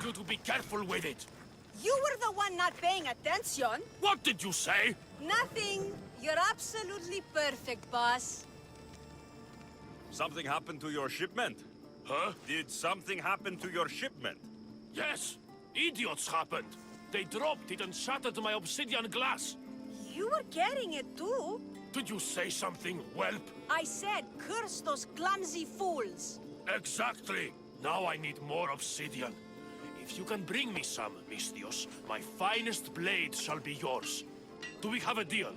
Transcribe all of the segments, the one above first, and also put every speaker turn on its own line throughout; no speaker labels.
you to be careful with it.
You were the one not paying attention.
What did you say?
Nothing. You're absolutely perfect, boss.
Something happened to your shipment?
Huh?
Did something happen to your shipment?
Yes. Idiots happened. They dropped it and shattered my obsidian glass.
You were carrying it too.
Did you say something, whelp?
I said, curse those clumsy fools.
Exactly. Now I need more obsidian. If you can bring me some, Misthios, my finest blade shall be yours. Do we have a deal?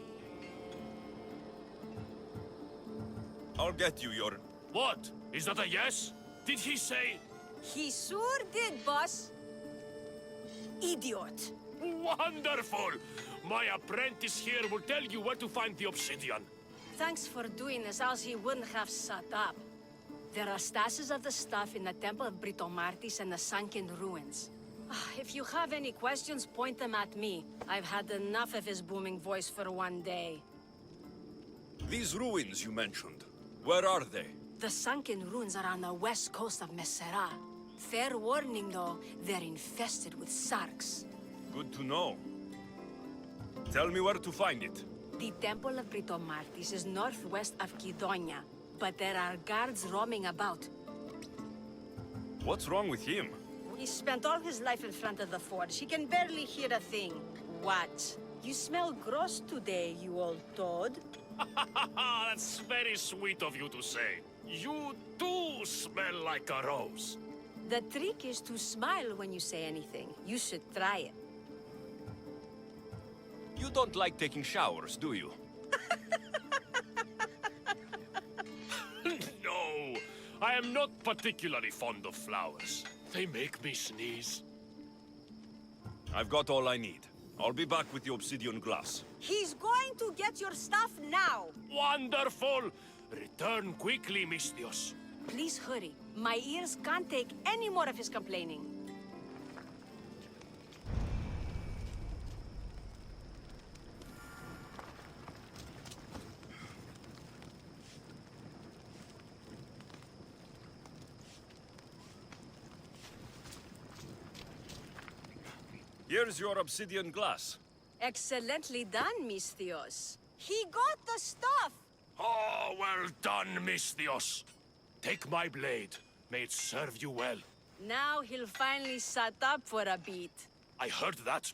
I'll get you your...
What? Is that a yes? Did he say...
He sure did, boss. Idiot.
Wonderful! My apprentice here will tell you where to find the obsidian.
Thanks for doing this, else he wouldn't have shut up. There are stashes of the stuff in the Temple of Britomartis and the sunken ruins. If you have any questions, point them at me. I've had enough of his booming voice for one day.
These ruins you mentioned, where are they?
The sunken ruins are on the west coast of Messera. Fair warning, though, they're infested with sarks.
Good to know. Tell me where to find it.
The Temple of Britomartis is northwest of Kidonia, but there are guards roaming about.
What's wrong with him?
He spent all his life in front of the forge. He can barely hear a thing. What? You smell gross today, you old toad.
That's very sweet of you to say. You do smell like a rose.
The trick is to smile when you say anything. You should try it.
You don't like taking showers, do you?
No, I am not particularly fond of flowers. They make me sneeze.
I've got all I need. I'll be back with the obsidian glass.
He's going to get your stuff now.
Wonderful! Return quickly, Misthios.
Please hurry. My ears can't take any more of his complaining.
Here's your obsidian glass.
Excellently done, Misthios. He got the stuff!
Oh, well done, Misthios. Take my blade. May it serve you well.
Now he'll finally shut up for a bit.
I heard that.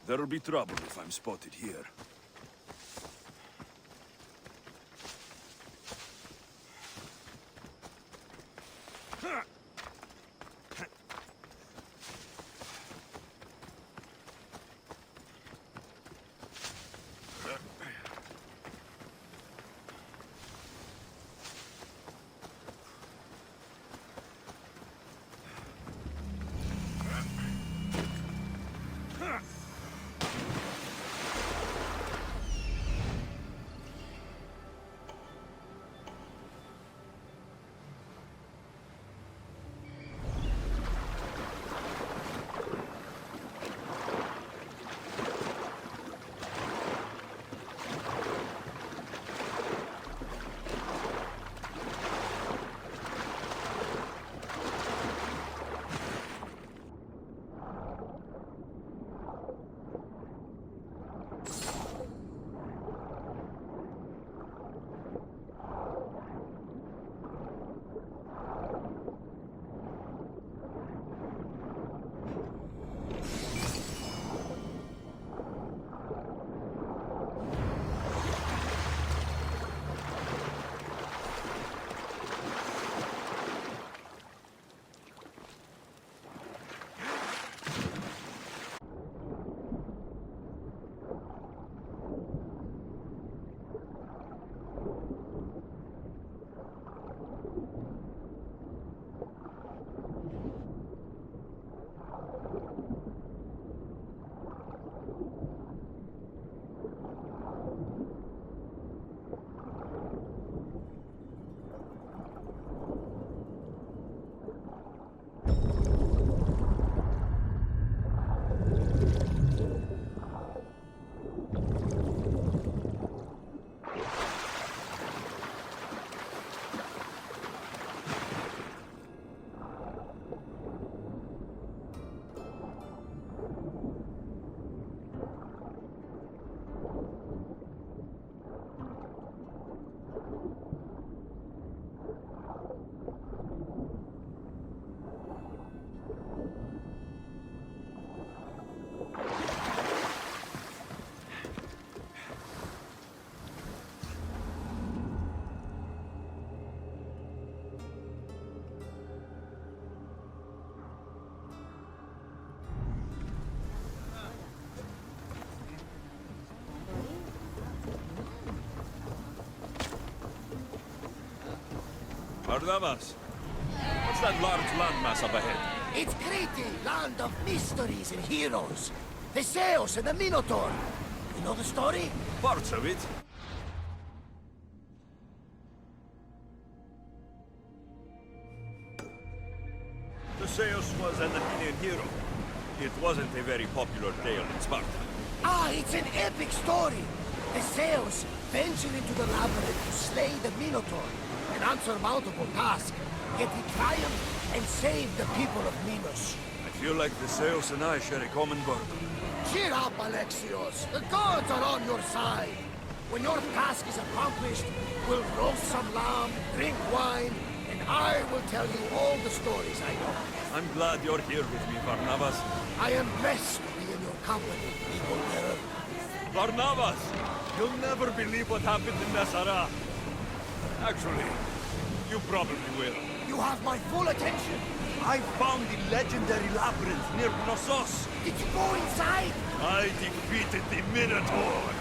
There'll be trouble if I'm spotted here.
Barnabas, what's that large landmass up ahead?
It's Crete, land of mysteries and heroes. Theseus and the Minotaur. You know the story?
Parts of it. Theseus was an Athenian hero. It wasn't a very popular tale in Sparta.
Ah, it's an epic story. Theseus ventured into the labyrinth to slay the Minotaur, an unsurmountable task. Yet he triumphed and saved the people of Minos.
I feel like Theseus and I share a common burden.
Cheer up, Alexios. The gods are on your side. When your task is accomplished, we'll roast some lamb, drink wine, and I will tell you all the stories I know.
I'm glad you're here with me, Barnabas.
I am blessed to be in your company, Eagle Bearer.
Barnabas! You'll never believe what happened in Messara. Actually, you probably will.
You have my full attention.
I found the legendary labyrinth near Knossos.
Did you go inside?
I defeated the Minotaur.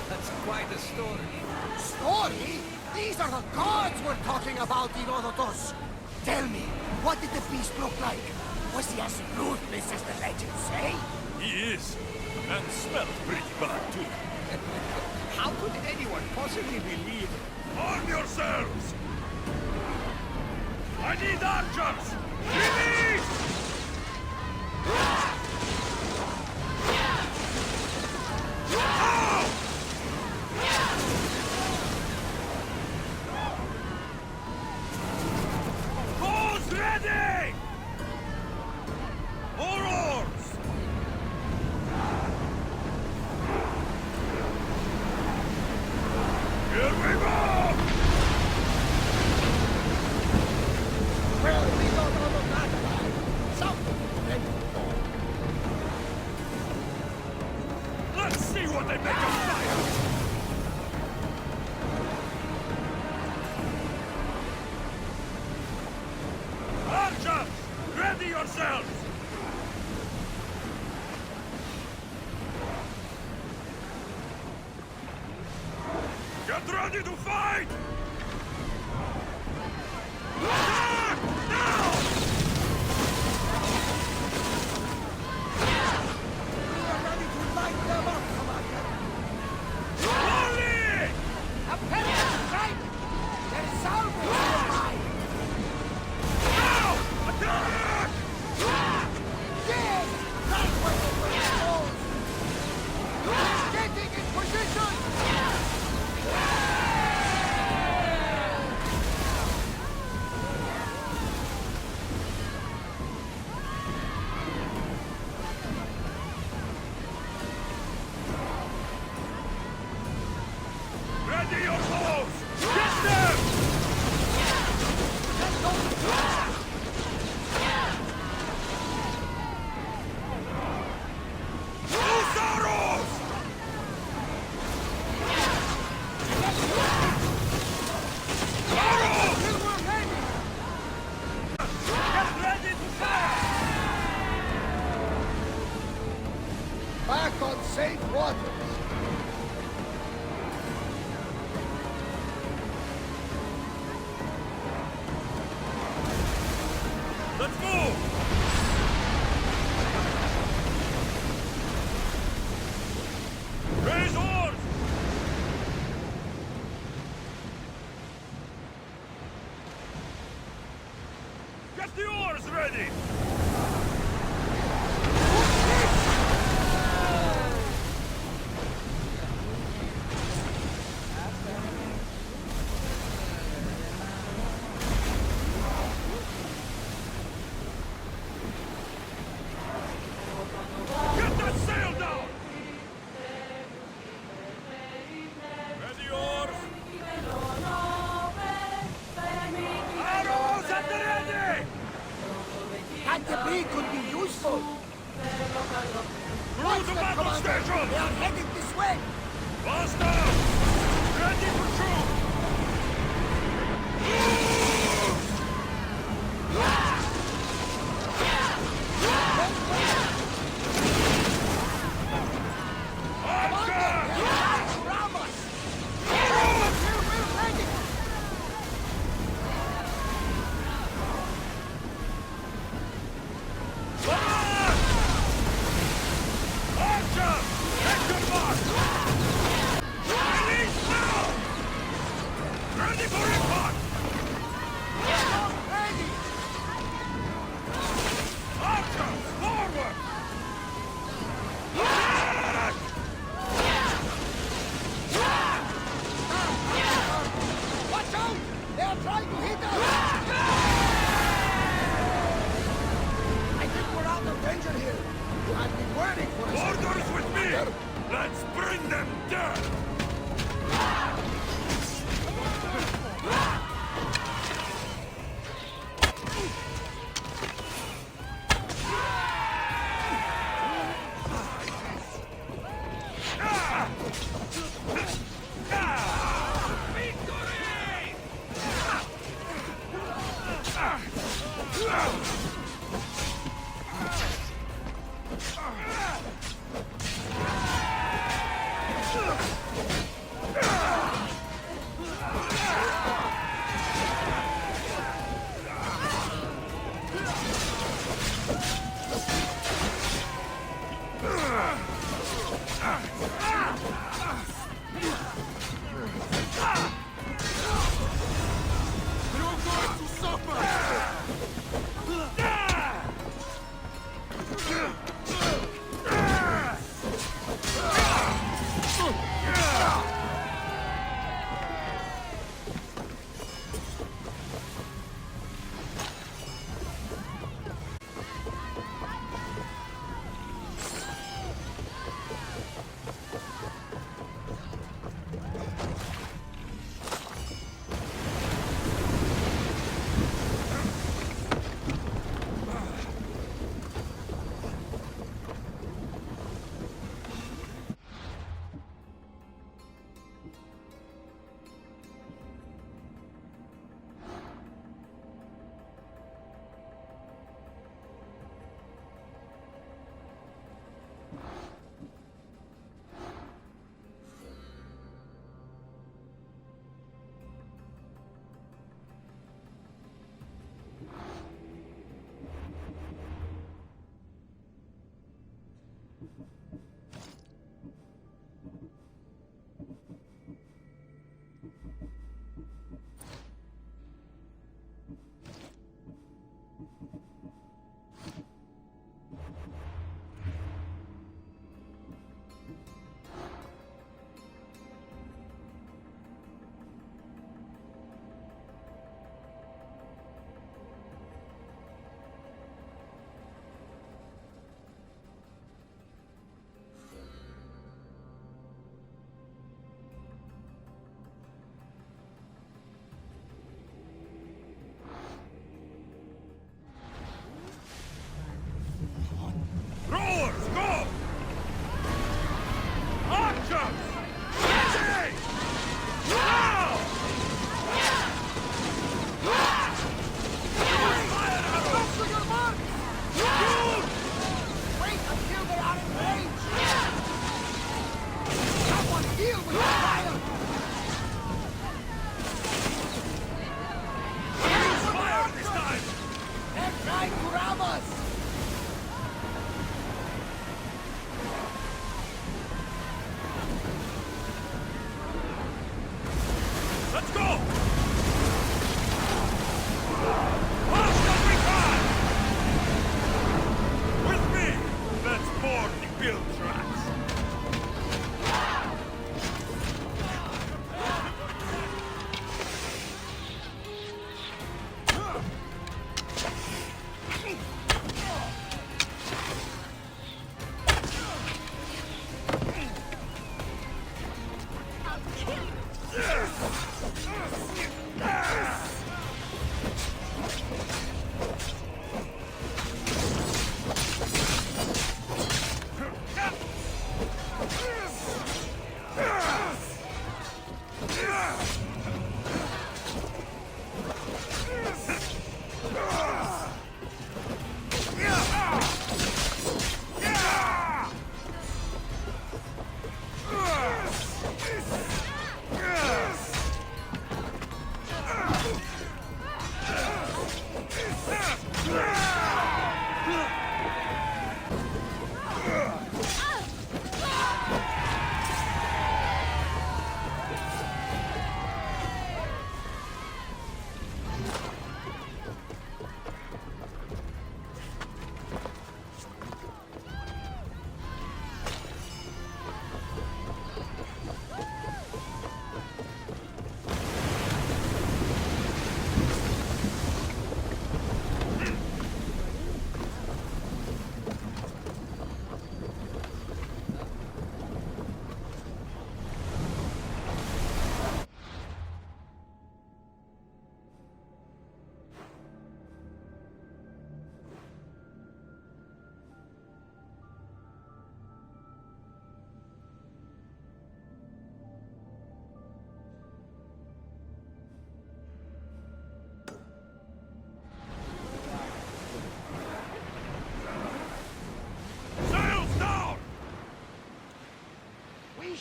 That's quite a story.
Story? These are the gods we're talking about, Herodotus. Tell me, what did the beast look like? Was he as ruthless as the legends say?
He is. And smelled pretty bad, too.
How could anyone possibly believe?
Arm yourselves! I need archers! Release! Bows ready! More oars! Here we go!
Well, we got all of that right. Something dreadful.
Let's see what they make of fire! Archers! Ready yourselves! Get ready to fight! Attack! Now!
We are ready to light them up, Commander.
Volley!
A peasant strike! There is salvage nearby!
Now! Attack!
Yes! Right where the wind goes! Getting in position!
Ready your bows! Get them! Loose arrows! Arrows! Get ready to fire!
Back on safe waters!
Let's move! Raise oars! Get the oars ready! Get that sail down! Ready oars! Arrows at the ready!
That debris could be useful!
Through the battle
Commander!
station!
They are headed this way!
Faster! Ready for troop! Archers!
Ram us! Here, we're ready!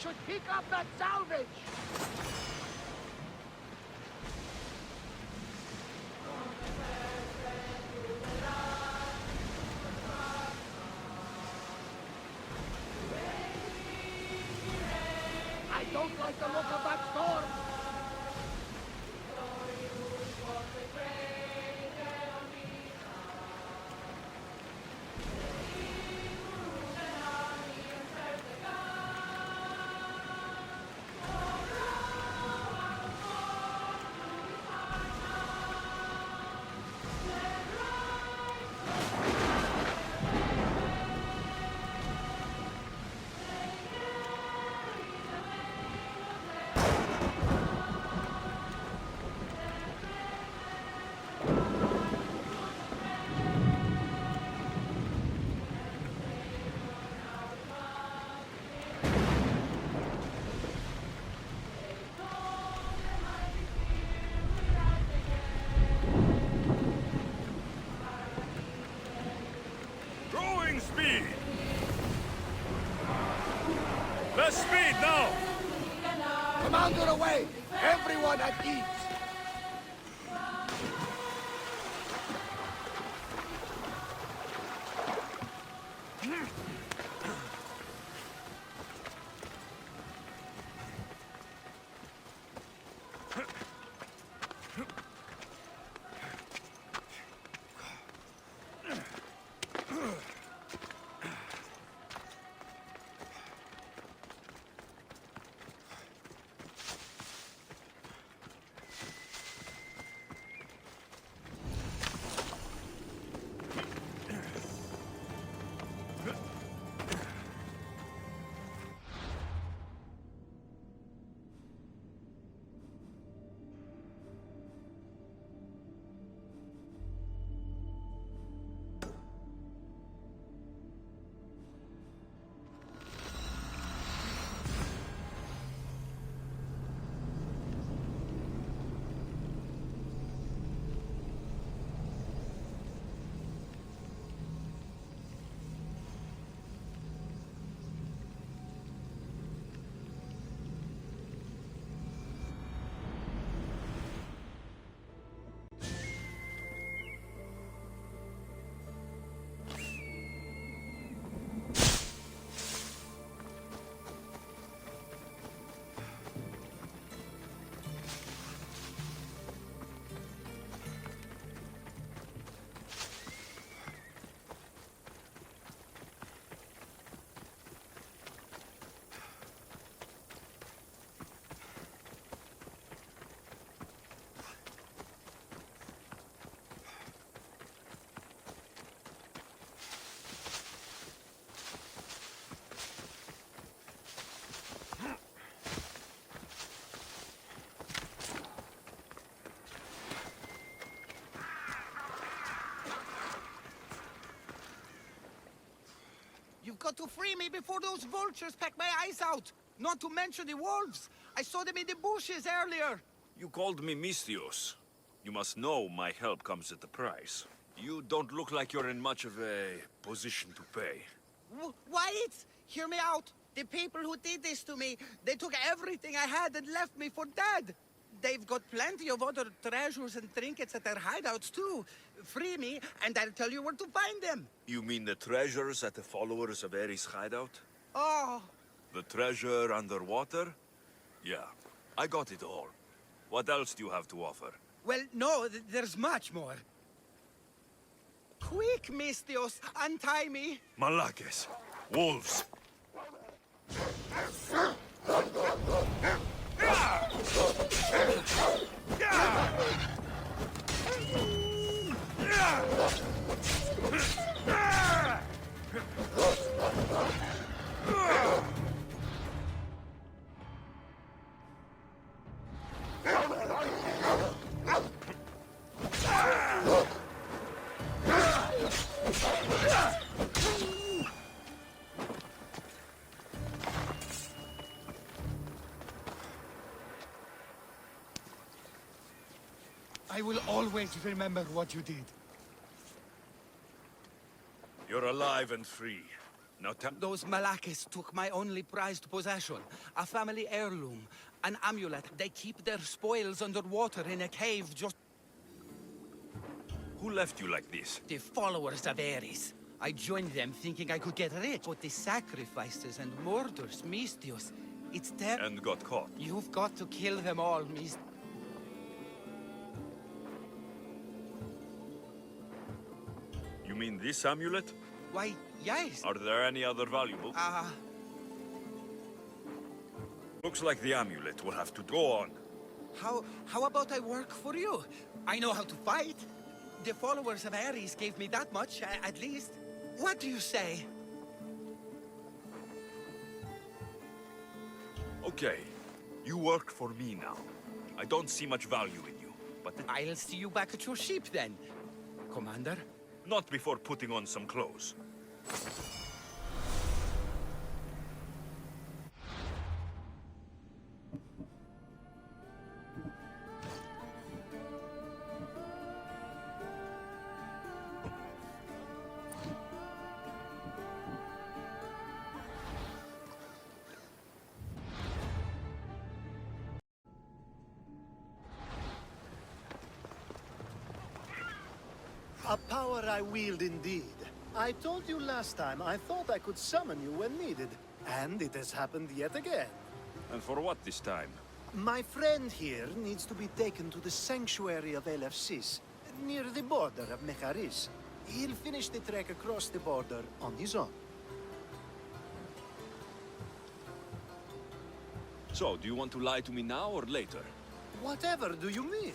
should pick up that salvage! I don't like the look of that storm!
Growing speed! Less speed now!
Commander away! Everyone at ease!
You've got to free me before those vultures peck my eyes out! Not to mention the wolves! I saw them in the bushes earlier!
You called me Misthios. You must know my help comes at a price. You don't look like you're in much of a position to pay.
Wyatt! Hear me out! The people who did this to me, they took everything I had and left me for dead! They've got plenty of other treasures and trinkets at their hideouts too. Free me, and I'll tell you where to find them.
You mean the treasures at the followers of Ares' hideout?
Oh,
The treasure underwater? Yeah, I got it all. What else do you have to offer?
well, no, there's much more. Quick, Misthios, untie me.
Malakes! Wolves!
I will always remember what you did.
You're alive and free. Now
Those Malakis took my only prized possession, a family heirloom, an amulet. They keep their spoils underwater in a cave just...
Who left you like this?
The followers of Ares. I joined them thinking I could get rich, but the sacrifices and murders, Mistios, it's there.
And got caught.
You've got to kill them all,
You mean this amulet?
Why, yes.
Are there any other valuables? Looks like the amulet will have to go on.
How about I work for you? I know how to fight. The followers of Ares gave me that much, at least. What do you say?
Okay, you work for me now. I don't see much value in you, but
I'll see you back at your ship then, Commander.
not before putting on some clothes.
A power I wield indeed. I told you last time I thought I could summon you when needed, and it has happened yet again.
And for what this time?
My friend here needs to be taken to the sanctuary of Elefsis, near the border of Mecharis. He'll finish the trek across the border on his own.
So, do you want to lie to me now or later?
Whatever do you mean?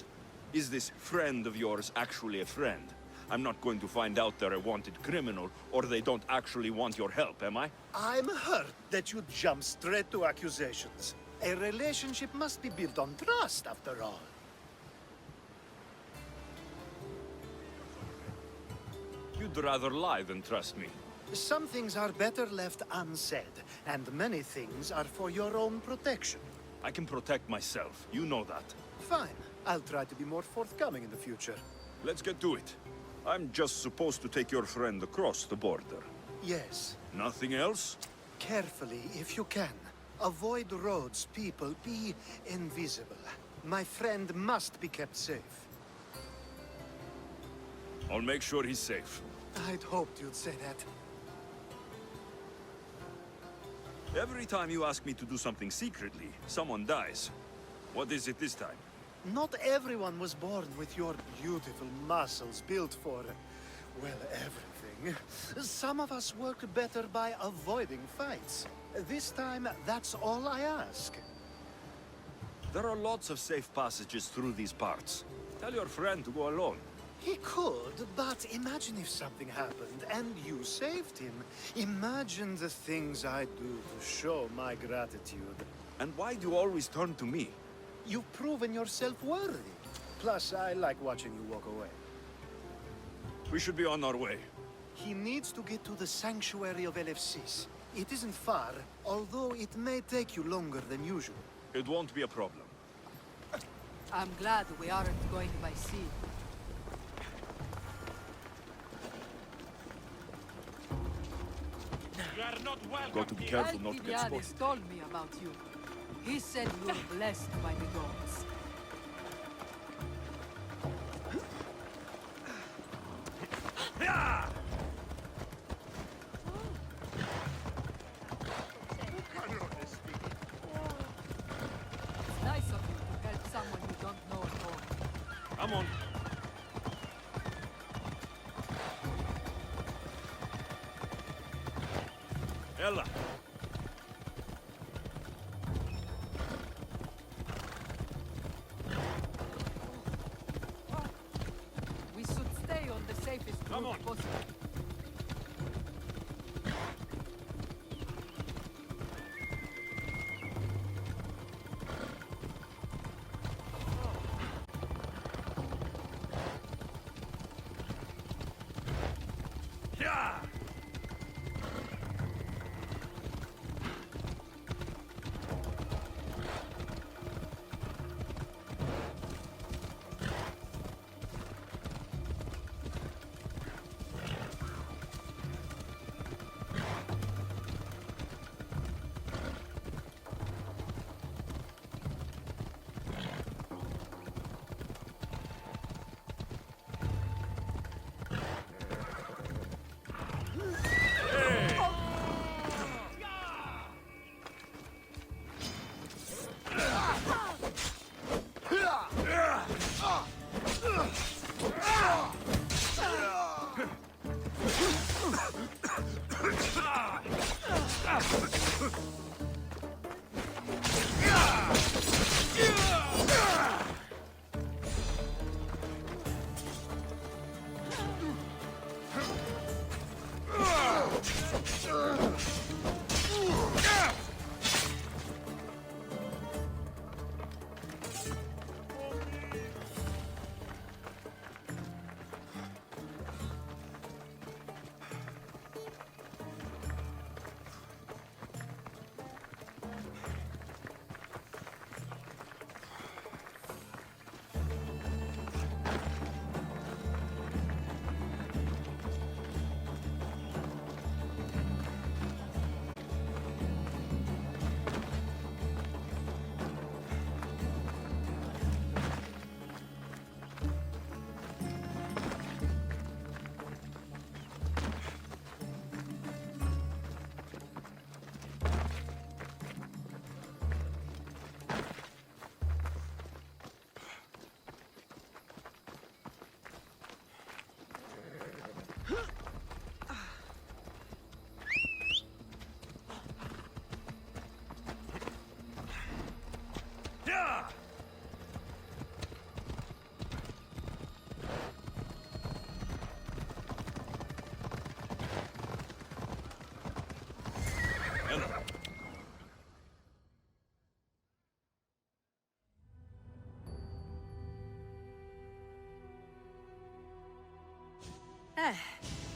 Is this friend of yours actually a friend? I'm not going to find out they're a wanted criminal, or they don't actually want your help, am I?
I'm hurt that you jump straight to accusations. A relationship must be built on trust, after all.
You'd rather lie than trust me.
Some things are better left unsaid, and many things are for your own protection.
I can protect myself, you know that.
Fine. I'll try to be more forthcoming in the future.
Let's get to it. I'm just supposed to take your friend across the border.
Yes.
Nothing else?
Carefully, if you can. Avoid roads, people, be invisible. My friend must be kept safe.
I'll make sure he's safe.
I'd hoped you'd say that.
Every time you ask me to do something secretly, someone dies. What is it this time?
Not everyone was born with your beautiful muscles built for, well, everything. Some of us work better by avoiding fights. This time, that's all I ask.
There are lots of safe passages through these parts. Tell your friend to go alone.
He could, but imagine if something happened and you saved him. Imagine the things I'd do to show my gratitude.
And why do you always turn to me?
You've proven yourself worthy. Plus, I like watching you walk away.
We should be on our way.
He needs to get to the sanctuary of Elefsis. It isn't far, although it may take you longer than usual.
It won't be a problem.
I'm glad we aren't going by sea.
Got to be careful not to get spotted.
Alcibiades told me about you. He said you were blessed by the gods. It's nice of you to help someone you don't know at all.
Come on. Ella.
We should stay on the safest
Come
route
on.
possible.
Yeah!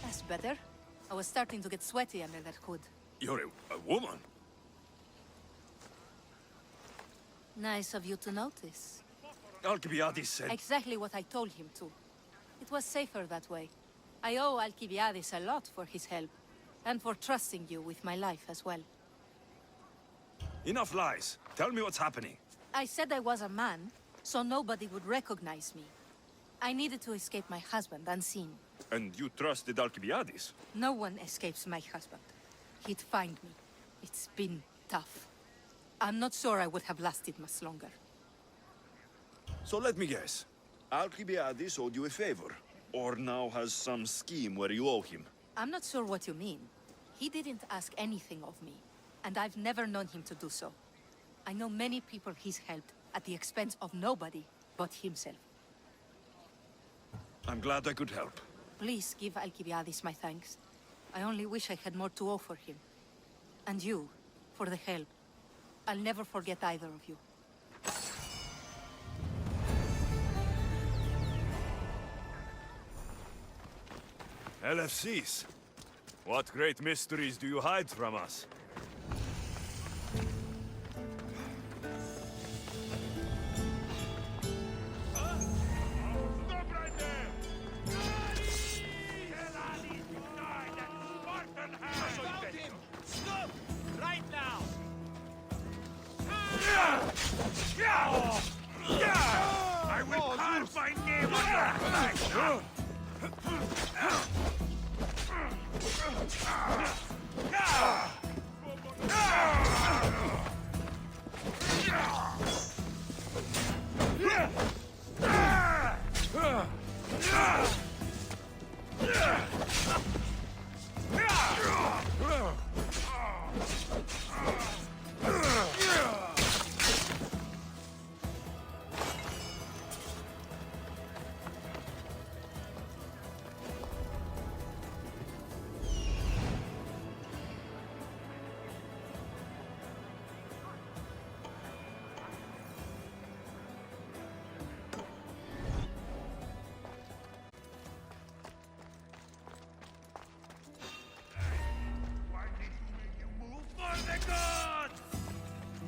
That's better. I was starting to get sweaty under that hood.
You're a woman.
Nice of you to notice.
Alcibiades said...
Exactly what I told him to. It was safer that way. I owe Alcibiades a lot for his help, and for trusting you with my life as well.
Enough lies. Tell me what's happening.
I said I was a man, so nobody would recognize me. I needed to escape my husband unseen.
And you trusted Alcibiades?
No one escapes my husband. He'd find me. It's been tough. I'm not sure I would have lasted much longer.
So let me guess. Alcibiades owed you a favor, or now has some scheme where you owe him.
I'm not sure what you mean. He didn't ask anything of me, and I've never known him to do so. I know many people he's helped at the expense of nobody but himself.
I'm glad I could help.
Please give Alcibiades my thanks. I only wish I had more to offer him. And you, for the help. I'll never forget either of you.
LFCs. What great mysteries do you hide from us?
I will carve my name on your flag!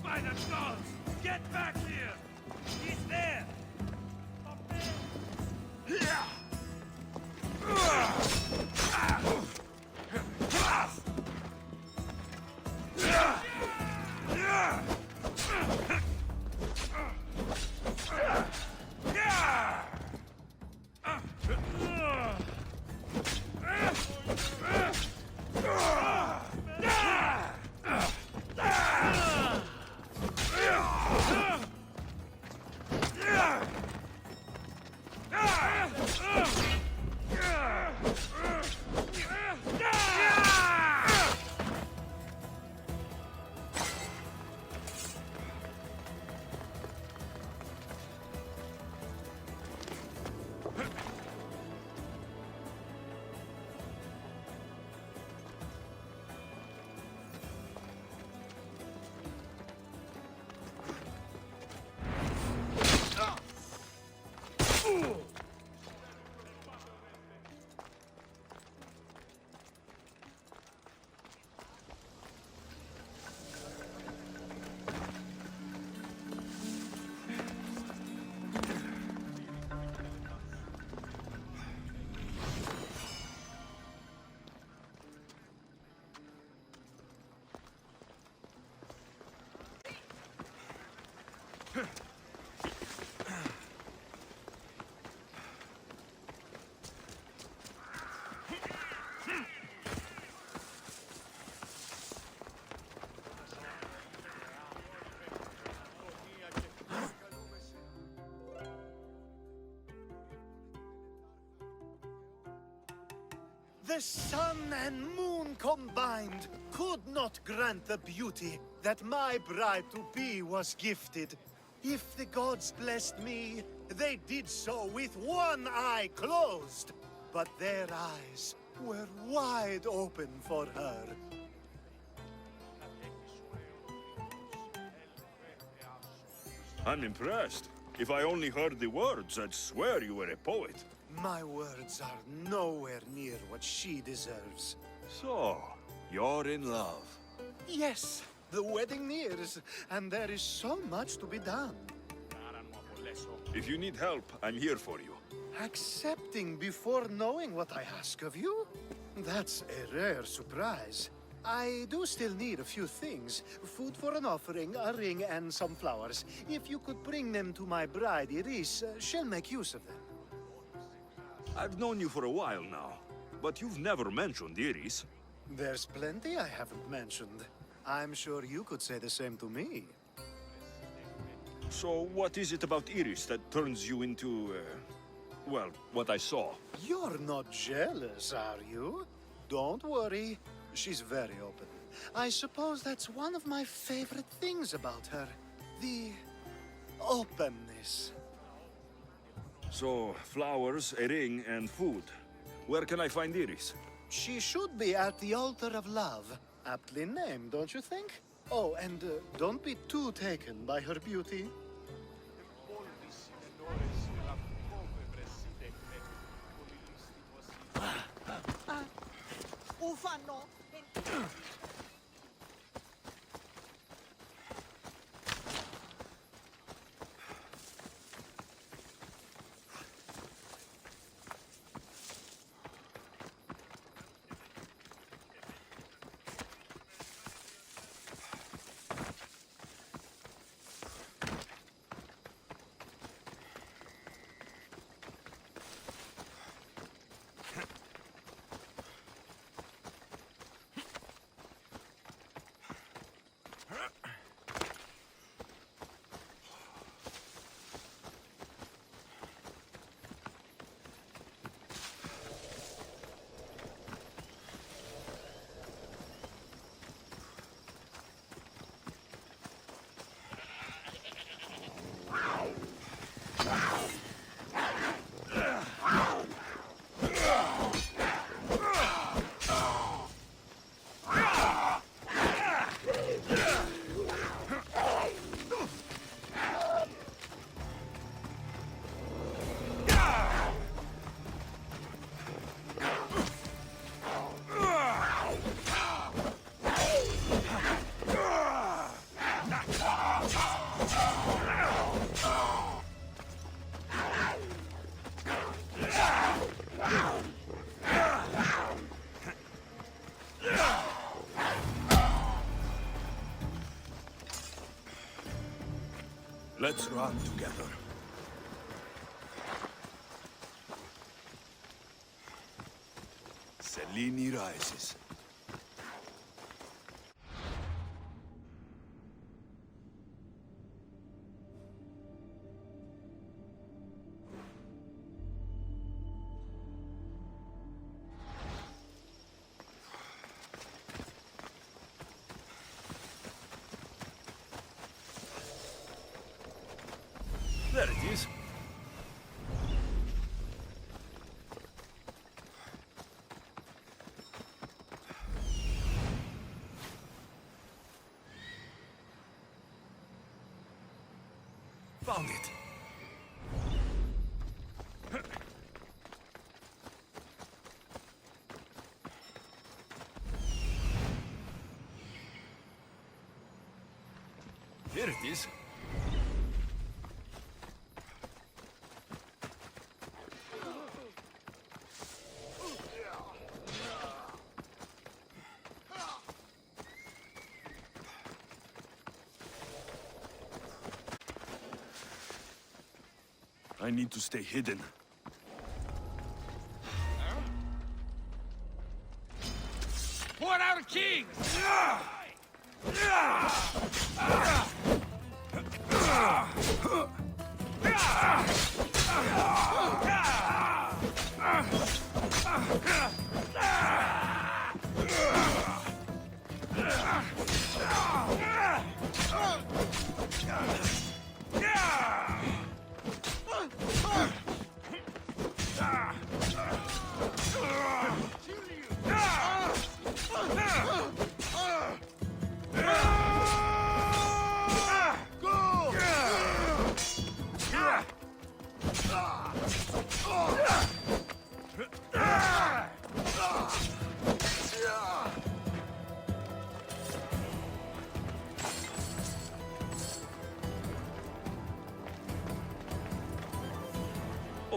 By the gods! Get back here! He's there!
The sun and moon combined could not grant the beauty that my bride-to-be was gifted. If the gods blessed me, they did so with one eye closed. But their eyes were wide open for her.
I'm impressed. If I only heard the words, I'd swear you were a poet.
My words are nowhere near what she deserves.
So, you're in love.
Yes, the wedding nears, and there is so much to be done.
If you need help, I'm here for you.
Accepting before knowing what I ask of you? That's a rare surprise. I do still need a few things. Food for an offering, a ring, and some flowers. If you could bring them to my bride, Iris, she'll make use of them.
I've known you for a while now, but you've never mentioned Iris.
There's plenty I haven't mentioned. I'm sure you could say the same to me.
So what is it about Iris that turns you into, well, what I saw?
You're not jealous, are you? Don't worry. She's very open. I suppose that's one of my favorite things about her. The openness.
So, flowers, a ring, and food. Where can I find Iris?
She should be at the altar of love. Aptly named, don't you think? Oh, and don't be too taken by her beauty.
Ufano!
Let's run together. Selini rises.
There it is.
Found it.
Here it is.
I need to stay hidden.
For our king!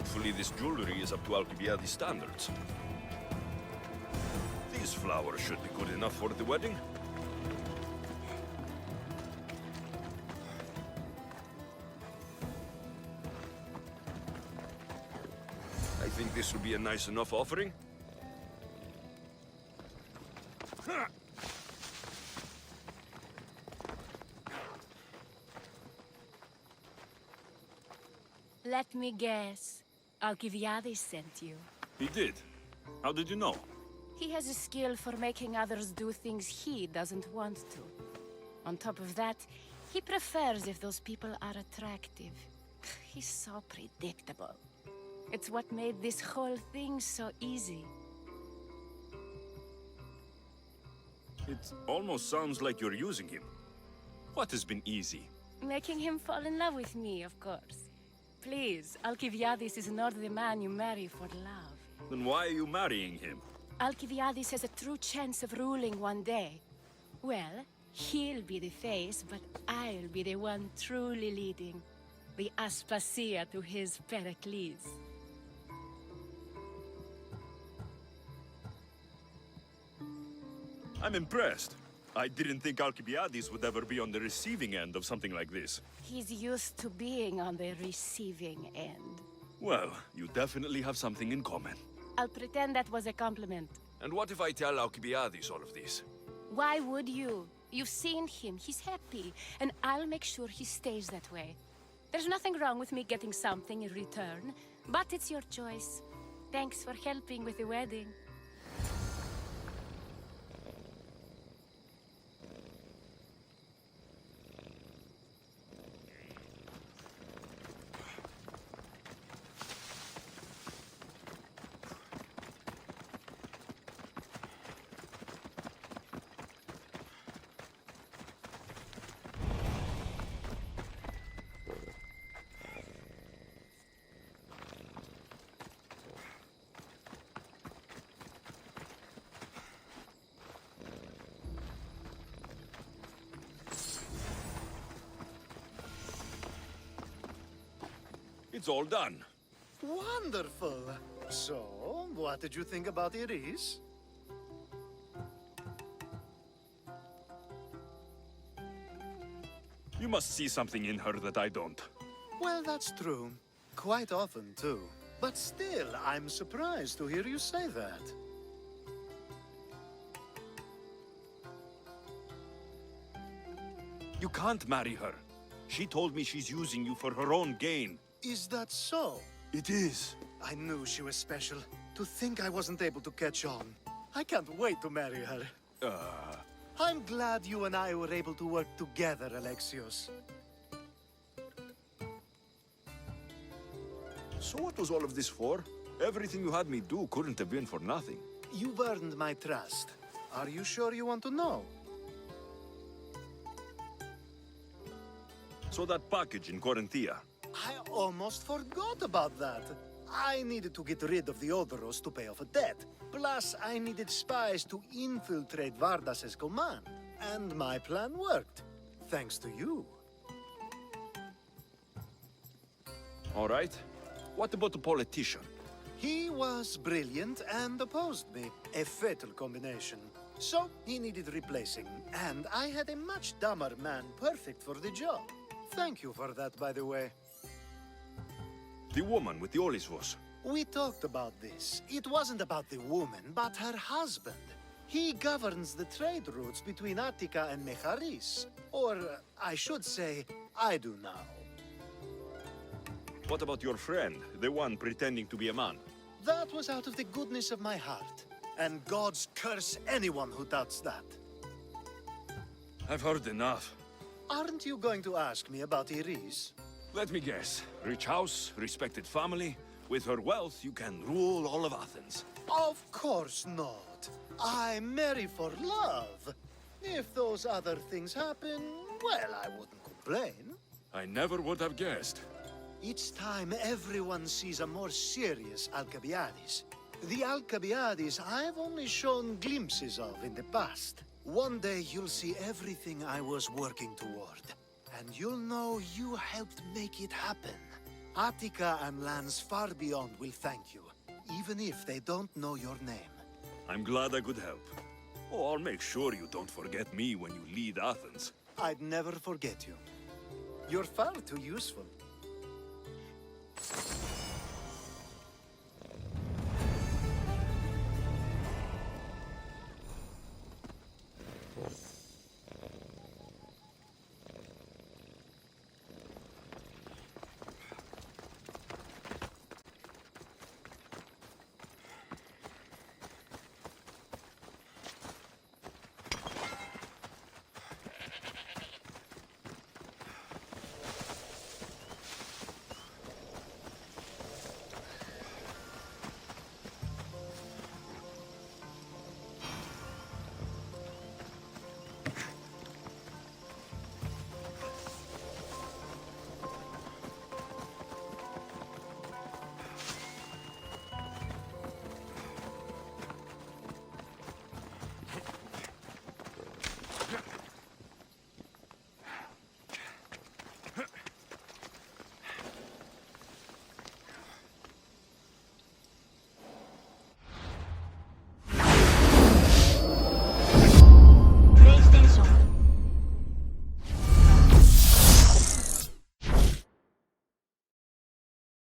Hopefully this jewelry is up to Alcibiades standards. These flowers should be good enough for the wedding. I think this will be a nice enough offering.
Let me guess. Alcibiades sent you.
He did. How did you know?
He has a skill for making others do things he doesn't want to. On top of that, he prefers if those people are attractive. He's so predictable. It's what made this whole thing so easy.
It almost sounds like you're using him. What has been easy?
Making him fall in love with me, of course. Please, Alcibiades is not the man you marry for love.
Then why are you marrying him?
Alcibiades has a true chance of ruling one day. Well, he'll be the face, but I'll be the one truly leading. The Aspasia to his Pericles.
I'm impressed. I didn't think Alcibiades would ever be on the receiving end of something like this.
He's used to being on the receiving end.
Well, you definitely have something in common.
I'll pretend that was a compliment.
And what if I tell Alcibiades all of this?
Why would you? You've seen him, he's happy, and I'll make sure he stays that way. There's nothing wrong with me getting something in return, but it's your choice. Thanks for helping with the wedding.
It's all done.
Wonderful. So, what did you think about Iris?
You must see something in her that I don't.
Well, that's true. Quite often, too. But still, I'm surprised to hear you say that.
You can't marry her. She told me she's using you for her own gain.
Is that so?
It is.
I knew she was special. To think I wasn't able to catch on. I can't wait to marry her. I'm glad you and I were able to work together, Alexios.
So what was all of this for? Everything you had me do couldn't have been for nothing.
You've earned my trust. Are you sure you want to know?
So that package in Corinthia.
I almost forgot about that. I needed to get rid of the Odoros to pay off a debt. Plus, I needed spies to infiltrate Vardas's command. And my plan worked. Thanks to you.
All right. What about the politician?
He was brilliant and opposed me. A fatal combination. So, he needed replacing. And I had a much dumber man perfect for the job. Thank you for that, by the way.
The woman with the Olisvos.
We talked about this. It wasn't about the woman, but her husband. He governs the trade routes between Attica and Mecharis. Or, I should say, I do now.
What about your friend, the one pretending to be a man?
That was out of the goodness of my heart. And gods curse anyone who doubts that.
I've heard enough.
Aren't you going to ask me about Iris?
Let me guess. Rich house, respected family. With her wealth, you can rule all of Athens.
Of course not. I marry for love. If those other things happen, well, I wouldn't complain.
I never would have guessed.
Each time everyone sees a more serious Alcibiades. The Alcibiades I've only shown glimpses of in the past. One day you'll see everything I was working toward. And you'll know you helped make it happen. Attica and lands far beyond will thank you, even if they don't know your name.
I'm glad I could help. Oh, I'll make sure you don't forget me when you lead Athens.
I'd never forget you. You're far too useful.